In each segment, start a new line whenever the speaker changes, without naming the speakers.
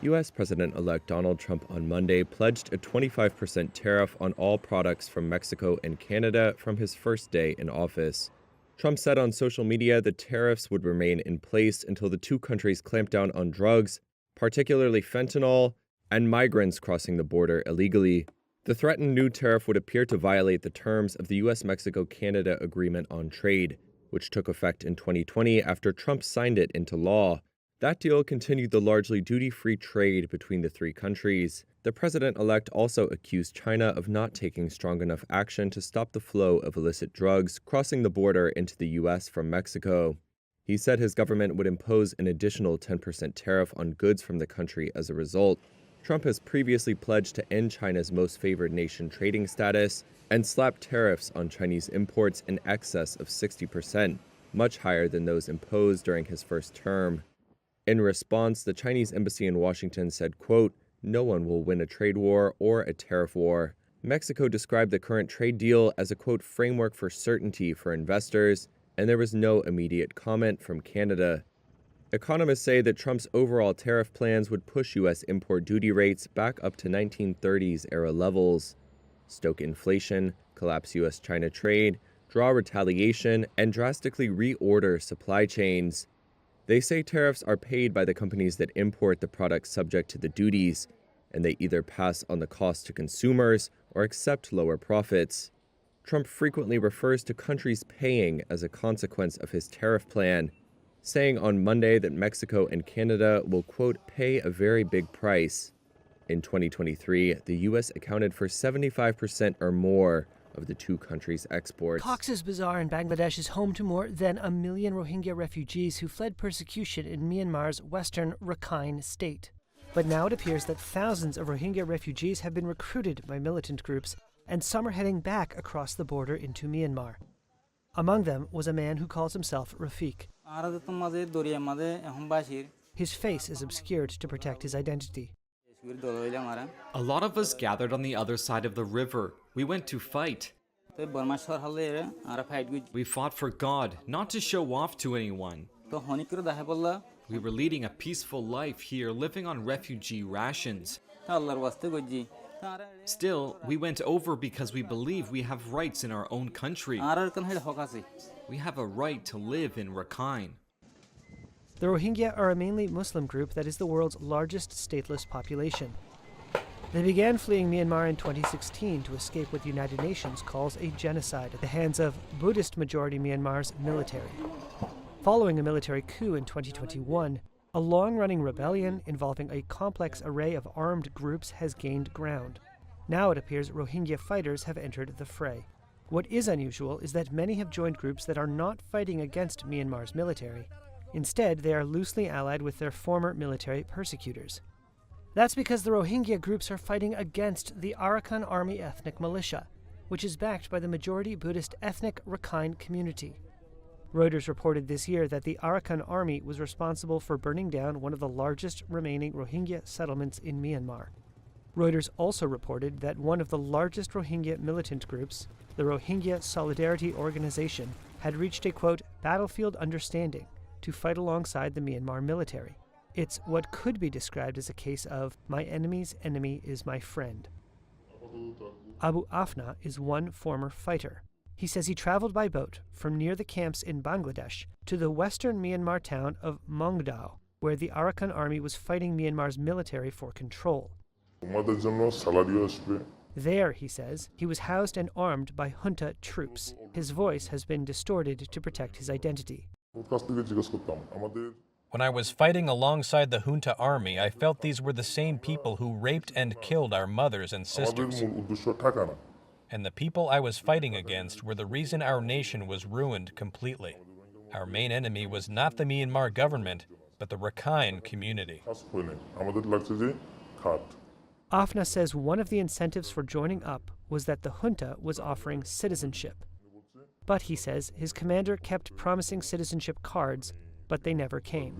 U.S. President-elect Donald Trump on Monday pledged a 25% tariff on all products from Mexico and Canada from his first day in office. Trump said on social media the tariffs would remain in place until the two countries clamp down on drugs, particularly fentanyl, and migrants crossing the border illegally. The threatened new tariff would appear to violate the terms of the U.S.-Mexico-Canada Agreement on Trade, which took effect in 2020 after Trump signed it into law. That deal continued the largely duty-free trade between the three countries. The president-elect also accused China of not taking strong enough action to stop the flow of illicit drugs crossing the border into the U.S. from Mexico. He said his government would impose an additional 10% tariff on goods from the country as a result. Trump has previously pledged to end China's most favored nation trading status and slap tariffs on Chinese imports in excess of 60%, much higher than those imposed during his first term. In response, the Chinese embassy in Washington said, quote, "No one will win a trade war or a tariff war." Mexico described the current trade deal as a, quote, "framework for certainty for investors," and there was no immediate comment from Canada. Economists say that Trump's overall tariff plans would push U.S. import duty rates back up to 1930s-era levels, stoke inflation, collapse U.S.-China trade, draw retaliation, and drastically reorder supply chains. They say tariffs are paid by the companies that import the products subject to the duties, and they either pass on the cost to consumers or accept lower profits. Trump frequently refers to countries paying as a consequence of his tariff plan, saying on Monday that Mexico and Canada will, quote, "pay a very big price." In 2023, the U.S. accounted for 75% or more of the two countries' exports.
Cox's Bazar in Bangladesh is home to more than 1 million Rohingya refugees who fled persecution in Myanmar's western Rakhine state. But now it appears that thousands of Rohingya refugees have been recruited by militant groups, and some are heading back across the border into Myanmar. Among them was a man who calls himself Rafiq. His face is obscured to protect his identity.
A lot of us gathered on the other side of the river. We went to fight. We fought for God, not to show off to anyone. We were leading a peaceful life here, living on refugee rations. Still, we went over because we believe we have rights in our own country. We have a right to live in Rakhine.
The Rohingya are a mainly Muslim group that is the world's largest stateless population. They began fleeing Myanmar in 2016 to escape what the United Nations calls a genocide at the hands of Buddhist-majority Myanmar's military. Following a military coup in 2021, a long-running rebellion involving a complex array of armed groups has gained ground. Now it appears Rohingya fighters have entered the fray. What is unusual is that many have joined groups that are not fighting against Myanmar's military. Instead, they are loosely allied with their former military persecutors. That's because the Rohingya groups are fighting against the Arakan Army ethnic militia, which is backed by the majority Buddhist ethnic Rakhine community. Reuters reported this year that the Arakan Army was responsible for burning down one of the largest remaining Rohingya settlements in Myanmar. Reuters also reported that one of the largest Rohingya militant groups, the Rohingya Solidarity Organization, had reached a, quote, "battlefield understanding" to fight alongside the Myanmar military. It's what could be described as a case of "my enemy's enemy is my friend." Abu Afna is one former fighter. He says he traveled by boat from near the camps in Bangladesh to the western Myanmar town of Mongdao, where the Arakan Army was fighting Myanmar's military for control. There, he says, he was housed and armed by junta troops. His voice has been distorted to protect his identity.
When I was fighting alongside the junta army, I felt these were the same people who raped and killed our mothers and sisters. And the people I was fighting against were the reason our nation was ruined completely. Our main enemy was not the Myanmar government, but the Rakhine community.
Afna says one of the incentives for joining up was that the junta was offering citizenship. But, he says, his commander kept promising citizenship cards, but they never came.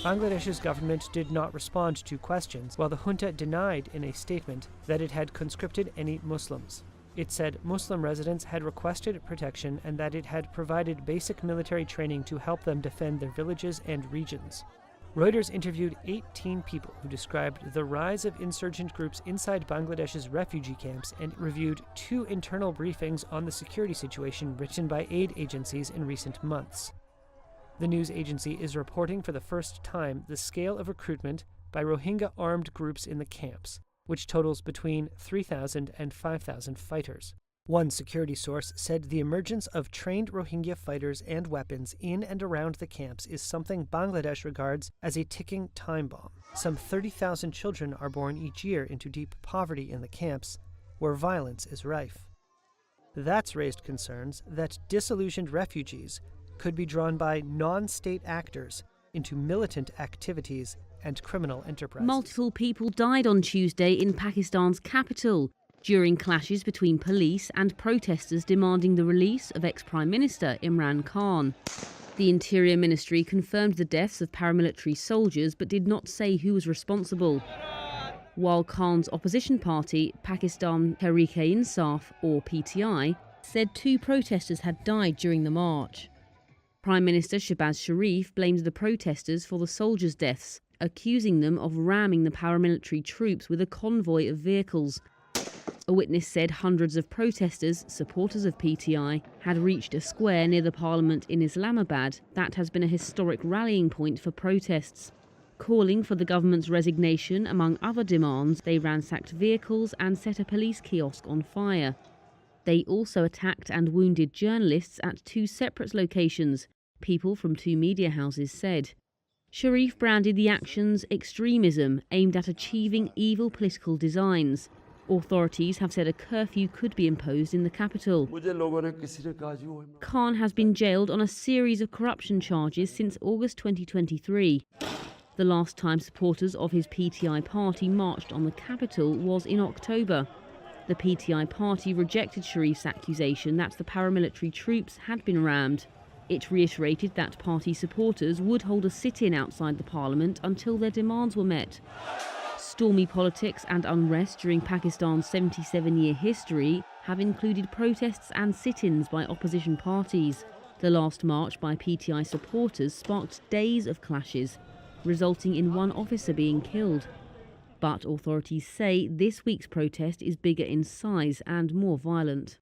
Bangladesh's government did not respond to questions, while the junta denied in a statement that it had conscripted any Muslims. It said Muslim residents had requested protection and that it had provided basic military training to help them defend their villages and regions. Reuters interviewed 18 people who described the rise of insurgent groups inside Bangladesh's refugee camps and reviewed 2 internal briefings on the security situation written by aid agencies in recent months. The news agency is reporting for the first time the scale of recruitment by Rohingya armed groups in the camps, which totals between 3,000 and 5,000 fighters. One security source said the emergence of trained Rohingya fighters and weapons in and around the camps is something Bangladesh regards as a ticking time bomb. Some 30,000 children are born each year into deep poverty in the camps, where violence is rife. That's raised concerns that disillusioned refugees could be drawn by non-state actors into militant activities and criminal enterprises.
Multiple people died on Tuesday in Pakistan's capital during clashes between police and protesters demanding the release of ex-Prime Minister Imran Khan. The Interior Ministry confirmed the deaths of paramilitary soldiers but did not say who was responsible. While Khan's opposition party, Pakistan Tehreek-e-Insaf, or PTI, said 2 protesters had died during the march. Prime Minister Shehbaz Sharif blamed the protesters for the soldiers' deaths, accusing them of ramming the paramilitary troops with a convoy of vehicles. A witness said hundreds of protesters, supporters of PTI, had reached a square near the parliament in Islamabad that has been a historic rallying point for protests. Calling for the government's resignation, among other demands, they ransacked vehicles and set a police kiosk on fire. They also attacked and wounded journalists at 2 separate locations, people from 2 media houses said. Sharif branded the actions extremism aimed at achieving evil political designs. Authorities have said a curfew could be imposed in the capital. Khan has been jailed on a series of corruption charges since August 2023. The last time supporters of his PTI party marched on the capital was in October. The PTI party rejected Sharif's accusation that the paramilitary troops had been rammed. It reiterated that party supporters would hold a sit-in outside the parliament until their demands were met. Stormy politics and unrest during Pakistan's 77-year history have included protests and sit-ins by opposition parties. The last march by PTI supporters sparked days of clashes, resulting in 1 officer being killed. But authorities say this week's protest is bigger in size and more violent.